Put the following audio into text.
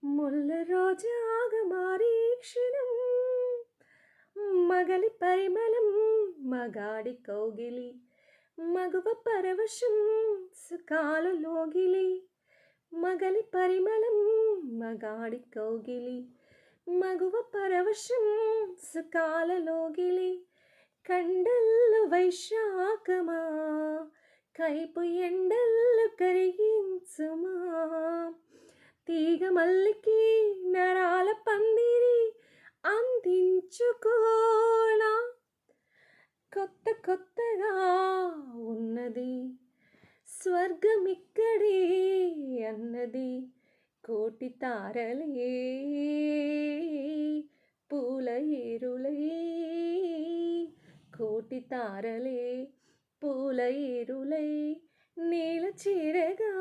ముల్ల రోజాగమారీ క్షణం మగలి పరిమళం మగాడి కౌగిలి మగువ పరవశం సుఖాల లోగిలి మగలి పరిమళం మగాడి కౌగిలి మగువ పరవశం సుఖాల లోగిలి కండల్లు వైశాఖమా కైపు ఎండల్లు కరిగించుమా తీగ మల్లికి నరాల పందిరి అందించుకోనా కొత్త కొత్తగా ఉన్నది స్వర్గమిక్కడే అన్నది కోటి తారలే పూల ఏరులే కోటి తారలే పూల ఏరులై నేల చేరగా